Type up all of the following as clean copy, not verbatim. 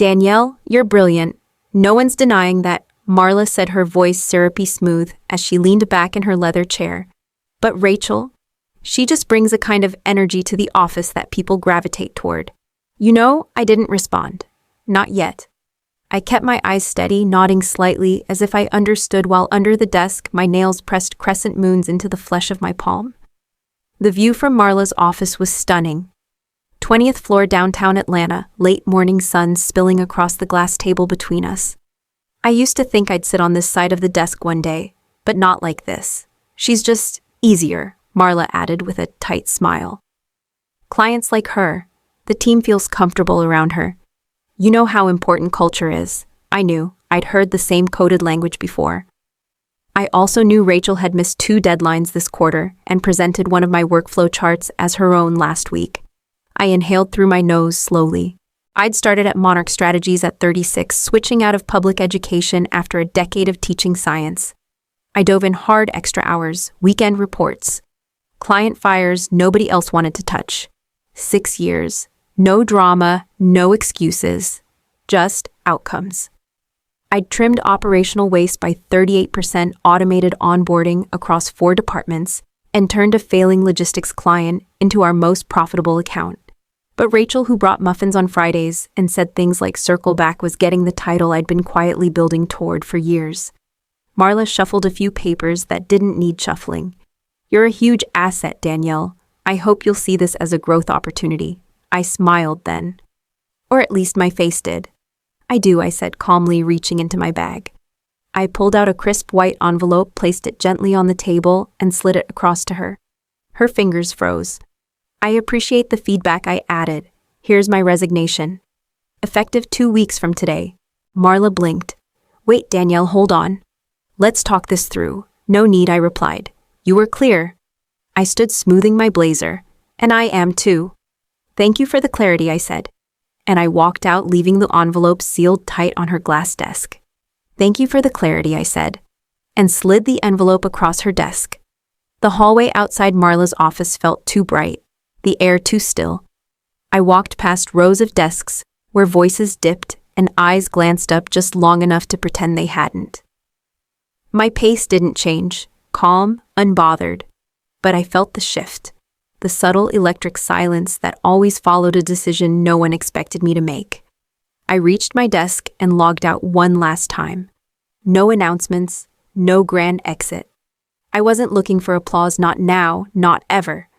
Danielle, you're brilliant. No one's denying that, Marla said, her voice syrupy smooth as she leaned back in her leather chair. But Rachel? She just brings a kind of energy to the office that people gravitate toward. I didn't respond. Not yet. I kept my eyes steady, nodding slightly as if I understood while under the desk my nails pressed crescent moons into the flesh of my palm. The view from Marla's office was stunning. 20th floor downtown Atlanta, late morning sun spilling across the glass table between us. I used to think I'd sit on this side of the desk one day, but not like this. She's just easier, Marla added with a tight smile. Clients like her, the team feels comfortable around her. You know how important culture is. I knew. I'd heard the same coded language before. I also knew Rachel had missed 2 deadlines this quarter and presented one of my workflow charts as her own last week. I inhaled through my nose slowly. I'd started at Monarch Strategies at 36, switching out of public education after a decade of teaching science. I dove in hard, extra hours, weekend reports. Client fires nobody else wanted to touch. 6 years. No drama, no excuses. Just outcomes. I'd trimmed operational waste by 38%, automated onboarding across 4 departments, and turned a failing logistics client into our most profitable account. But Rachel, who brought muffins on Fridays and said things like circle back, was getting the title I'd been quietly building toward for years. Marla shuffled a few papers that didn't need shuffling. You're a huge asset, Danielle. I hope you'll see this as a growth opportunity. I smiled then. Or at least my face did. I do, I said calmly, reaching into my bag. I pulled out a crisp white envelope, placed it gently on the table, and slid it across to her. Her fingers froze. I appreciate the feedback, I added. Here's my resignation. Effective 2 weeks from today. Marla blinked. Wait, Danielle, hold on. Let's talk this through. No need, I replied. You were clear. I stood smoothing my blazer. And I am too. Thank you for the clarity, I said. And I walked out, leaving the envelope sealed tight on her glass desk. Thank you for the clarity, I said, and slid the envelope across her desk. The hallway outside Marla's office felt too bright, the air too still. I walked past rows of desks where voices dipped and eyes glanced up just long enough to pretend they hadn't. My pace didn't change, calm, unbothered, but I felt the shift, the subtle electric silence that always followed a decision no one expected me to make. I reached my desk and logged out one last time. No announcements, no grand exit. I wasn't looking for applause, not now, not ever.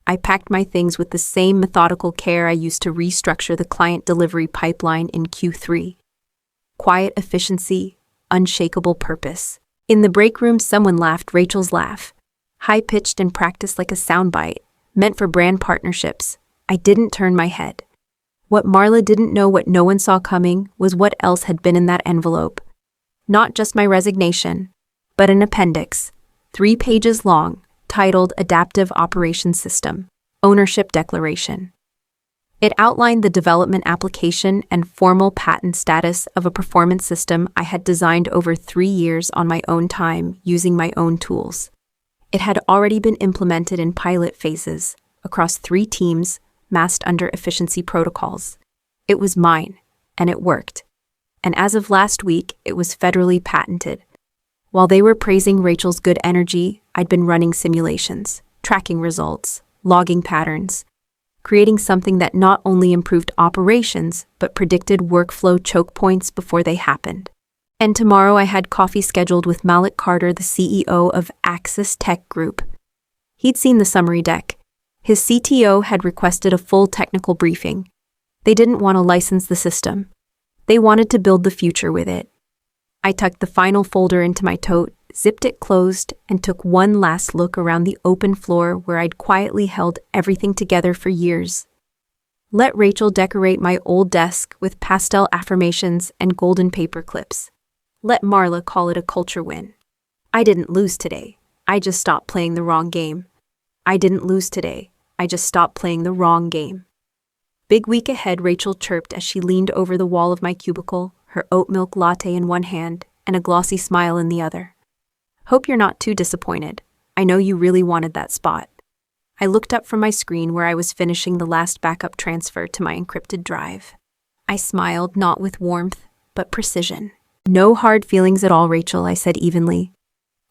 I packed my things with the same methodical care I used to restructure the client delivery pipeline in Q3. Quiet efficiency, unshakable purpose. In the break room, someone laughed Rachel's laugh, high-pitched and practiced like a soundbite, meant for brand partnerships. I didn't turn my head. What Marla didn't know, what no one saw coming, was what else had been in that envelope. Not just my resignation, but an appendix, 3 pages long, titled Adaptive Operations System, Ownership Declaration. It outlined the development application and formal patent status of a performance system I had designed over 3 years on my own time using my own tools. It had already been implemented in pilot phases across 3 teams massed under efficiency protocols. It was mine, and it worked. And as of last week, it was federally patented. While they were praising Rachel's good energy, I'd been running simulations, tracking results, logging patterns, creating something that not only improved operations, but predicted workflow choke points before they happened. And tomorrow I had coffee scheduled with Malik Carter, the CEO of Axis Tech Group. He'd seen the summary deck. His CTO had requested a full technical briefing. They didn't want to license the system. They wanted to build the future with it. I tucked the final folder into my tote, zipped it closed, and took one last look around the open floor where I'd quietly held everything together for years. Let Rachel decorate my old desk with pastel affirmations and golden paper clips. Let Marla call it a culture win. I didn't lose today. I just stopped playing the wrong game. I didn't lose today. I just stopped playing the wrong game. Big week ahead, Rachel chirped as she leaned over the wall of my cubicle, her oat milk latte in one hand and a glossy smile in the other. Hope you're not too disappointed. I know you really wanted that spot. I looked up from my screen where I was finishing the last backup transfer to my encrypted drive. I smiled, not with warmth, but precision. No hard feelings at all, Rachel, I said evenly.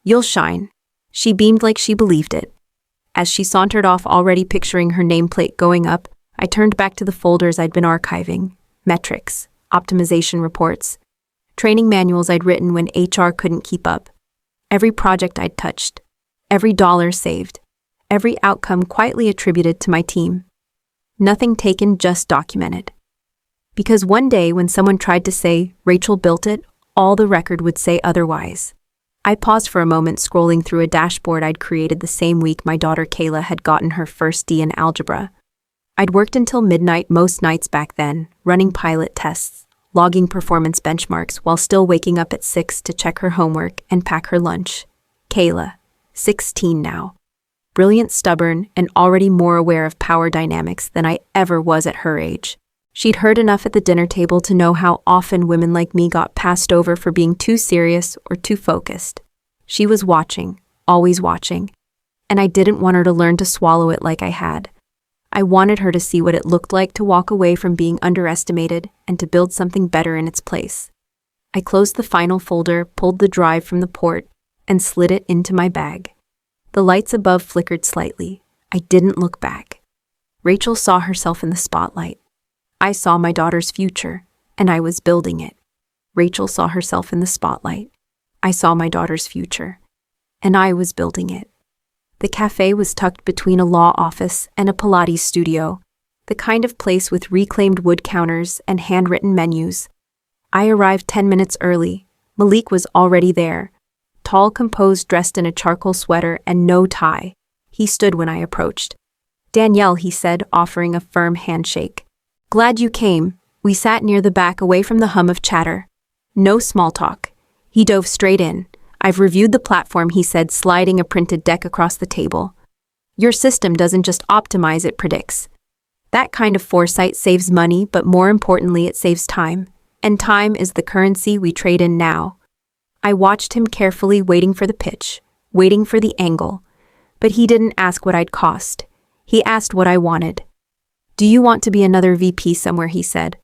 You'll shine. She beamed like she believed it. As she sauntered off, already picturing her nameplate going up, I turned back to the folders I'd been archiving. Metrics, optimization reports, training manuals I'd written when HR couldn't keep up. Every project I'd touched, every dollar saved, every outcome quietly attributed to my team. Nothing taken, just documented. Because one day when someone tried to say, Rachel built it, all the record would say otherwise. I paused for a moment, scrolling through a dashboard I'd created the same week my daughter Kayla had gotten her first D in algebra. I'd worked until midnight most nights back then, running pilot tests, logging performance benchmarks while still waking up at 6 to check her homework and pack her lunch. Kayla, 16 now. Brilliant, stubborn, and already more aware of power dynamics than I ever was at her age. She'd heard enough at the dinner table to know how often women like me got passed over for being too serious or too focused. She was watching, always watching, and I didn't want her to learn to swallow it like I had. I wanted her to see what it looked like to walk away from being underestimated and to build something better in its place. I closed the final folder, pulled the drive from the port, and slid it into my bag. The lights above flickered slightly. I didn't look back. Rachel saw herself in the spotlight. I saw my daughter's future, and I was building it. Rachel saw herself in the spotlight. I saw my daughter's future, and I was building it. The cafe was tucked between a law office and a Pilates studio, the kind of place with reclaimed wood counters and handwritten menus. I arrived 10 minutes early. Malik was already there, tall, composed, dressed in a charcoal sweater and no tie. He stood when I approached. Danielle, he said, offering a firm handshake. Glad you came. We sat near the back, away from the hum of chatter. No small talk. He dove straight in. I've reviewed the platform, he said, sliding a printed deck across the table. Your system doesn't just optimize, it predicts. That kind of foresight saves money, but more importantly, it saves time. And time is the currency we trade in now. I watched him carefully, waiting for the pitch, waiting for the angle. But he didn't ask what I'd cost. He asked what I wanted. Do you want to be another VP somewhere, he said,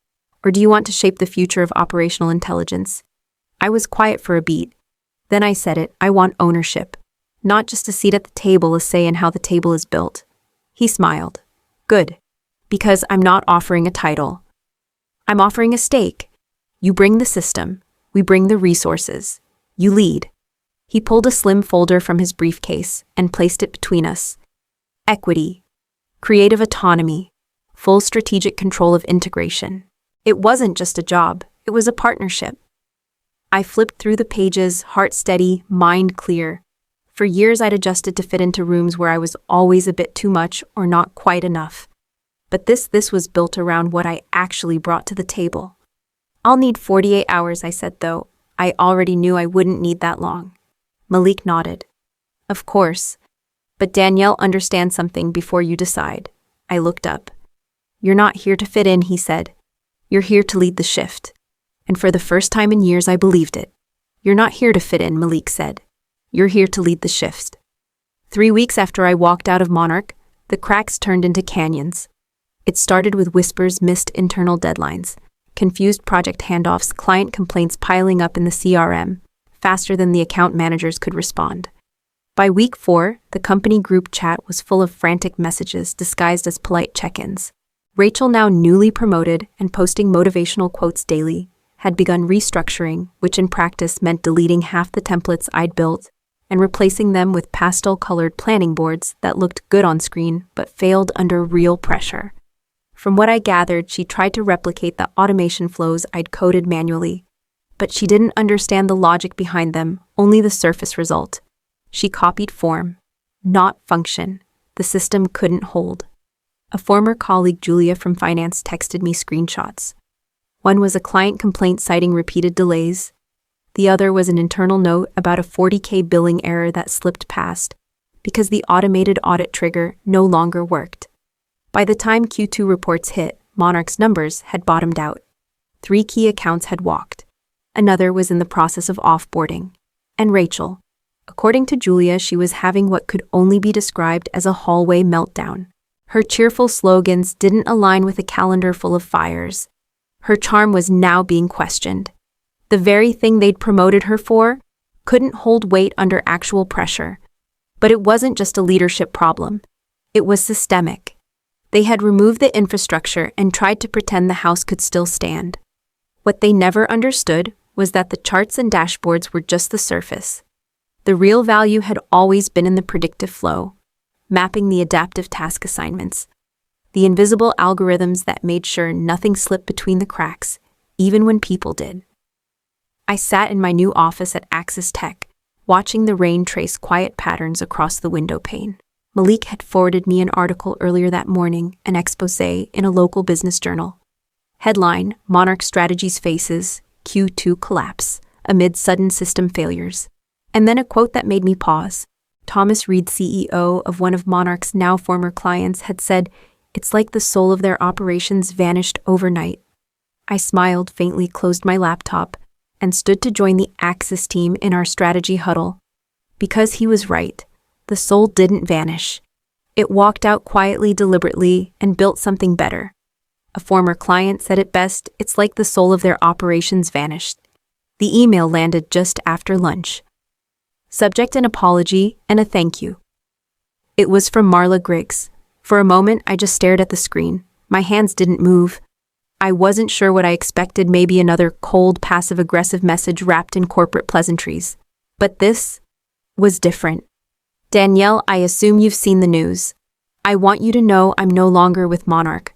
or do you want to shape the future of operational intelligence? I was quiet for a beat. Then I said it, I want ownership. Not just a seat at the table, a say in how the table is built. He smiled. Good. Because I'm not offering a title. I'm offering a stake. You bring the system. We bring the resources. You lead. He pulled a slim folder from his briefcase and placed it between us. Equity. Creative autonomy. Full strategic control of integration. It wasn't just a job, it was a partnership. I flipped through the pages, heart steady, mind clear. For years I'd adjusted to fit into rooms where I was always a bit too much or not quite enough. But this was built around what I actually brought to the table. I'll need 48 hours, I said, though. I already knew I wouldn't need that long. Malik nodded. Of course. But Danielle, understand something before you decide. I looked up. You're not here to fit in, he said. You're here to lead the shift. And for the first time in years, I believed it. You're not here to fit in, Malik said. You're here to lead the shift. 3 weeks after I walked out of Monarch, the cracks turned into canyons. It started with whispers, missed internal deadlines, confused project handoffs, client complaints piling up in the CRM, faster than the account managers could respond. By week 4, the company group chat was full of frantic messages disguised as polite check-ins. Rachel, now newly promoted and posting motivational quotes daily, had begun restructuring, which in practice meant deleting half the templates I'd built and replacing them with pastel-colored planning boards that looked good on screen but failed under real pressure. From what I gathered, she tried to replicate the automation flows I'd coded manually, but she didn't understand the logic behind them, only the surface result. She copied form, not function. The system couldn't hold. A former colleague, Julia from finance, texted me screenshots. One was a client complaint citing repeated delays. The other was an internal note about a $40,000 billing error that slipped past because the automated audit trigger no longer worked. By the time Q2 reports hit, Monarch's numbers had bottomed out. 3 key accounts had walked. Another was in the process of offboarding. And Rachel. According to Julia, she was having what could only be described as a hallway meltdown. Her cheerful slogans didn't align with a calendar full of fires. Her charm was now being questioned. The very thing they'd promoted her for couldn't hold weight under actual pressure. But it wasn't just a leadership problem. It was systemic. They had removed the infrastructure and tried to pretend the house could still stand. What they never understood was that the charts and dashboards were just the surface. The real value had always been in the predictive flow, mapping the adaptive task assignments, the invisible algorithms that made sure nothing slipped between the cracks, even when people did. I sat in my new office at Axis Tech, watching the rain trace quiet patterns across the window pane. Malik had forwarded me an article earlier that morning, an exposé in a local business journal. Headline: Monarch Strategies Faces Q2 Collapse Amid Sudden System Failures. And then a quote that made me pause. Thomas Reed, CEO of one of Monarch's now former clients, had said, "It's like the soul of their operations vanished overnight." I smiled, faintly closed my laptop, and stood to join the Axis team in our strategy huddle. Because he was right. The soul didn't vanish. It walked out quietly, deliberately, and built something better. A former client said it best: "It's like the soul of their operations vanished." The email landed just after lunch. Subject: an apology and a thank you. It was from Marla Griggs. For a moment, I just stared at the screen. My hands didn't move. I wasn't sure what I expected, maybe another cold, passive-aggressive message wrapped in corporate pleasantries. But this was different. "Danielle, I assume you've seen the news. I want you to know I'm no longer with Monarch.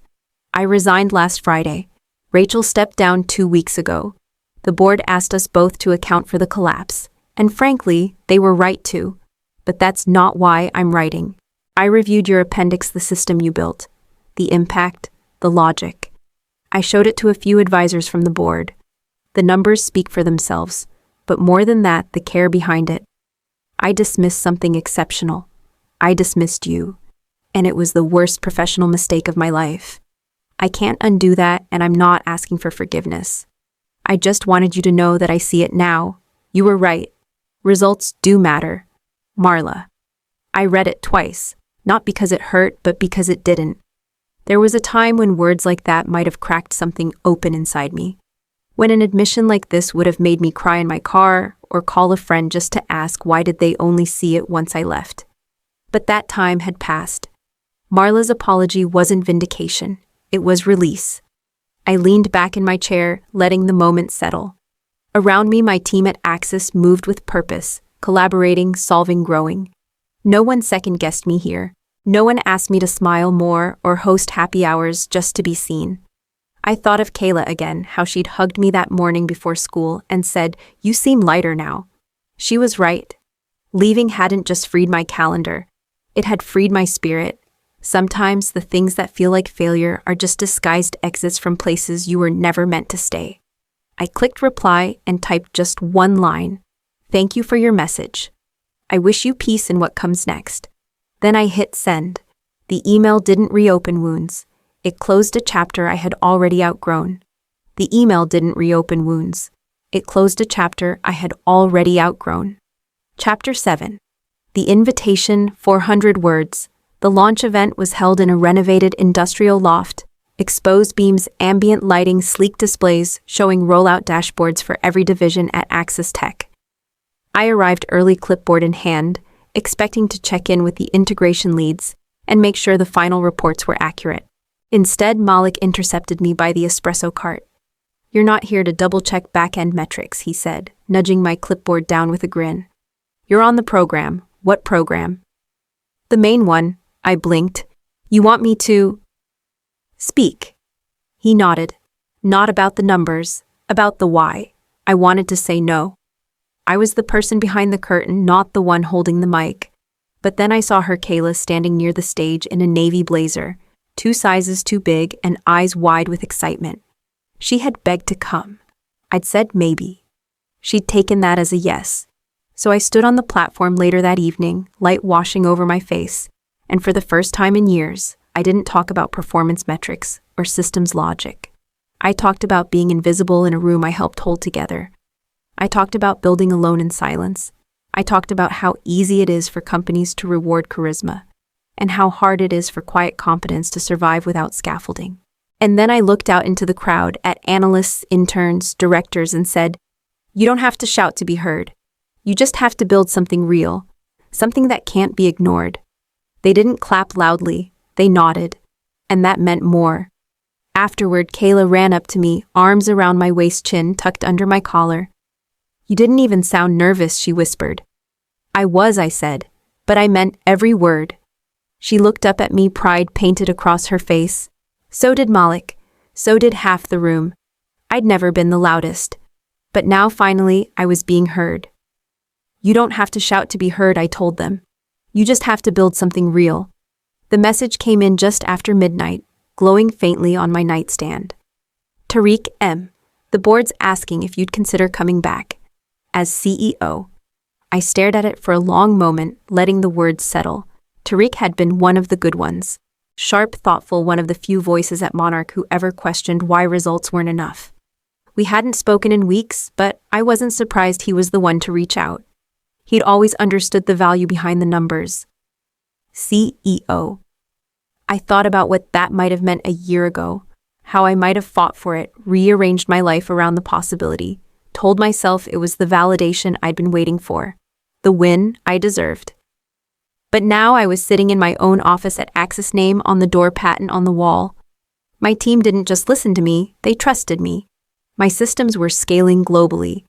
I resigned last Friday. Rachel stepped down 2 weeks ago. The board asked us both to account for the collapse. And frankly, they were right to. But that's not why I'm writing. I reviewed your appendix, the system you built, the impact, the logic. I showed it to a few advisors from the board. The numbers speak for themselves, but more than that, the care behind it. I dismissed something exceptional. I dismissed you. And it was the worst professional mistake of my life. I can't undo that, and I'm not asking for forgiveness. I just wanted you to know that I see it now. You were right. Results do matter. Marla." I read it twice, not because it hurt, but because it didn't. There was a time when words like that might have cracked something open inside me. When an admission like this would have made me cry in my car or call a friend just to ask why did they only see it once I left. But that time had passed. Marla's apology wasn't vindication. It was release. I leaned back in my chair, letting the moment settle. Around me, my team at Axis moved with purpose, collaborating, solving, growing. No one second-guessed me here. No one asked me to smile more or host happy hours just to be seen. I thought of Kayla again, how she'd hugged me that morning before school and said, "You seem lighter now." She was right. Leaving hadn't just freed my calendar. It had freed my spirit. Sometimes the things that feel like failure are just disguised exits from places you were never meant to stay. I clicked reply and typed just one line. "Thank you for your message. I wish you peace in what comes next." Then I hit send. The email didn't reopen wounds. It closed a chapter I had already outgrown. The email didn't reopen wounds. It closed a chapter I had already outgrown. Chapter 7. The invitation, 400 words. The launch event was held in a renovated industrial loft. Exposed beams, ambient lighting, sleek displays showing rollout dashboards for every division at Axis Tech. I arrived early, clipboard in hand, expecting to check in with the integration leads and make sure the final reports were accurate. Instead, Malik intercepted me by the espresso cart. "You're not here to double-check back-end metrics," he said, nudging my clipboard down with a grin. "You're on the program." "What program?" "The main one." I blinked. "You want me to speak?" He nodded. "Not about the numbers, about the why." I wanted to say no. I was the person behind the curtain, not the one holding the mic. But then I saw her, Kayla, standing near the stage in a navy blazer, 2 sizes too big and eyes wide with excitement. She had begged to come. I'd said maybe. She'd taken that as a yes. So I stood on the platform later that evening, light washing over my face, and for the first time in years, I didn't talk about performance metrics or systems logic. I talked about being invisible in a room I helped hold together. I talked about building alone in silence. I talked about how easy it is for companies to reward charisma, and how hard it is for quiet competence to survive without scaffolding. And then I looked out into the crowd at analysts, interns, directors, and said, "You don't have to shout to be heard. You just have to build something real, something that can't be ignored." They didn't clap loudly, they nodded. And that meant more. Afterward, Kayla ran up to me, arms around my waist, chin tucked under my collar. "You didn't even sound nervous," she whispered. "I was," I said, "but I meant every word." She looked up at me, pride painted across her face. So did Malik. So did half the room. I'd never been the loudest. But now finally, I was being heard. "You don't have to shout to be heard," I told them. "You just have to build something real." The message came in just after midnight, glowing faintly on my nightstand. "Tariq M. The board's asking if you'd consider coming back as CEO." I stared at it for a long moment, letting the words settle. Tariq had been one of the good ones. Sharp, thoughtful, one of the few voices at Monarch who ever questioned why results weren't enough. We hadn't spoken in weeks, but I wasn't surprised he was the one to reach out. He'd always understood the value behind the numbers. CEO. I thought about what that might have meant a year ago, how I might have fought for it, rearranged my life around the possibility, told myself it was the validation I'd been waiting for, the win I deserved. But now I was sitting in my own office at Axis, name on the door, patent on the wall. My team didn't just listen to me, they trusted me. My systems were scaling globally.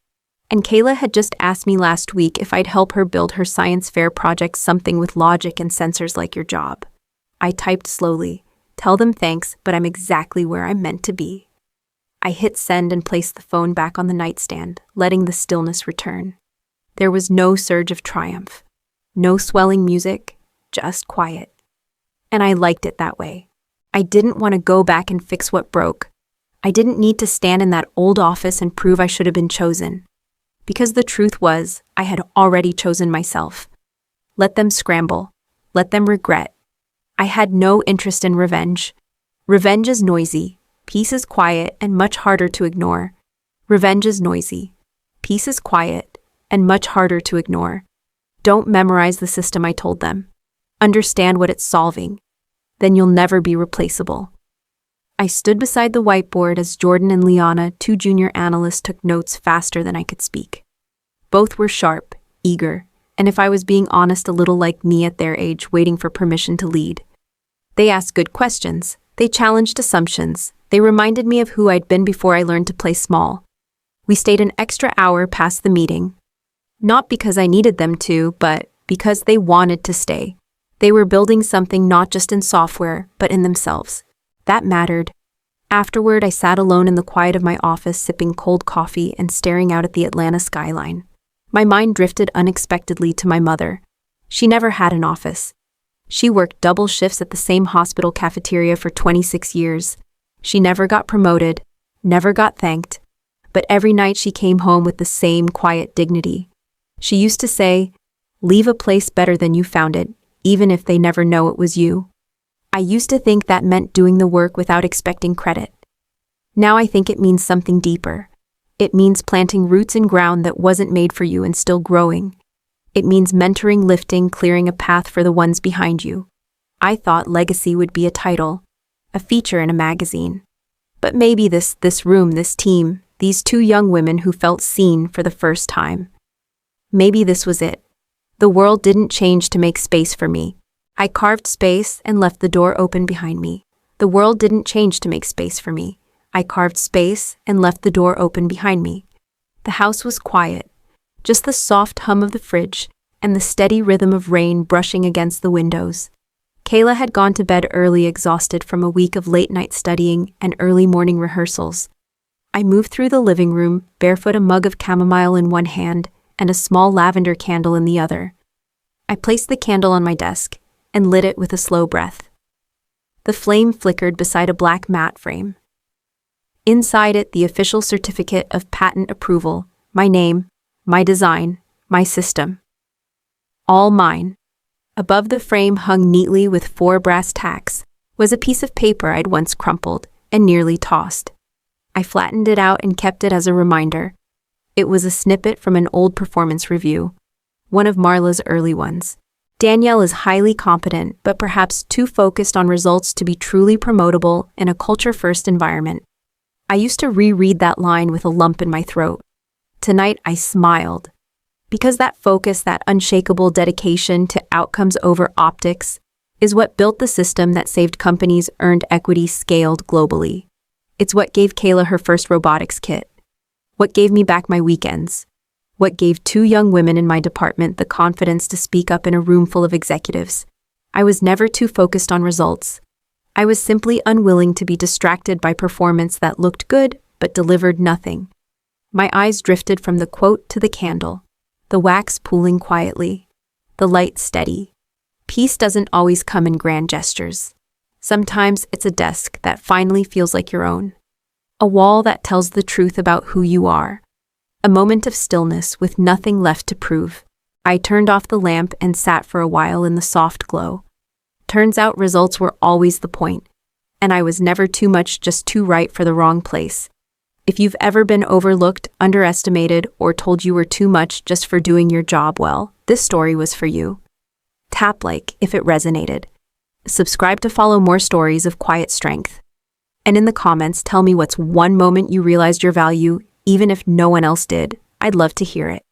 And Kayla had just asked me last week if I'd help her build her science fair project, something with logic and sensors like your job. I typed slowly, "Tell them thanks, but I'm exactly where I'm meant to be." I hit send and placed the phone back on the nightstand, letting the stillness return. There was no surge of triumph. No swelling music, just quiet. And I liked it that way. I didn't want to go back and fix what broke. I didn't need to stand in that old office and prove I should have been chosen. Because the truth was, I had already chosen myself. Let them scramble. Let them regret. I had no interest in revenge. Revenge is noisy. Peace is quiet and much harder to ignore. Revenge is noisy. Peace is quiet and much harder to ignore. Don't memorize the system, I told them. Understand what it's solving. Then you'll never be replaceable. I stood beside the whiteboard as Jordan and Liana, two junior analysts, took notes faster than I could speak. Both were sharp, eager, and if I was being honest, a little like me at their age, waiting for permission to lead. They asked good questions. They challenged assumptions. They reminded me of who I'd been before I learned to play small. We stayed an extra hour past the meeting. Not because I needed them to, but because they wanted to stay. They were building something not just in software, but in themselves. That mattered. Afterward, I sat alone in the quiet of my office, sipping cold coffee and staring out at the Atlanta skyline. My mind drifted unexpectedly to my mother. She never had an office. She worked double shifts at the same hospital cafeteria for 26 years. She never got promoted, never got thanked, but every night she came home with the same quiet dignity. She used to say, "Leave a place better than you found it, even if they never know it was you." I used to think that meant doing the work without expecting credit. Now I think it means something deeper. It means planting roots in ground that wasn't made for you and still growing. It means mentoring, lifting, clearing a path for the ones behind you. I thought legacy would be a title, a feature in a magazine. But maybe this room, this team, these two young women who felt seen for the first time. Maybe this was it. The world didn't change to make space for me. I carved space and left the door open behind me. The world didn't change to make space for me. I carved space and left the door open behind me. The house was quiet, just the soft hum of the fridge and the steady rhythm of rain brushing against the windows. Kayla had gone to bed early, exhausted from a week of late-night studying and early morning rehearsals. I moved through the living room, barefoot, a mug of chamomile in one hand and a small lavender candle in the other. I placed the candle on my desk and lit it with a slow breath. The flame flickered beside a black mat frame. Inside it, the official certificate of patent approval, my name, my design, my system. All mine. Above the frame, hung neatly with 4 brass tacks, was a piece of paper I'd once crumpled and nearly tossed. I flattened it out and kept it as a reminder. It was a snippet from an old performance review, one of Marla's early ones. Danielle is highly competent, but perhaps too focused on results to be truly promotable in a culture-first environment. I used to reread that line with a lump in my throat. Tonight, I smiled. Because that focus, that unshakable dedication to outcomes over optics, is what built the system that saved companies' earned equity scaled globally. It's what gave Kayla her first robotics kit. What gave me back my weekends. What gave 2 young women in my department the confidence to speak up in a room full of executives. I was never too focused on results. I was simply unwilling to be distracted by performance that looked good but delivered nothing. My eyes drifted from the quote to the candle, the wax pooling quietly, the light steady. Peace doesn't always come in grand gestures. Sometimes it's a desk that finally feels like your own. A wall that tells the truth about who you are. A moment of stillness with nothing left to prove. I turned off the lamp and sat for a while in the soft glow. Turns out results were always the point, and I was never too much, just too right for the wrong place. If you've ever been overlooked, underestimated, or told you were too much just for doing your job well, this story was for you. Tap like if it resonated. Subscribe to follow more stories of quiet strength. And in the comments, tell me what's one moment you realized your value, even if no one else did. I'd love to hear it.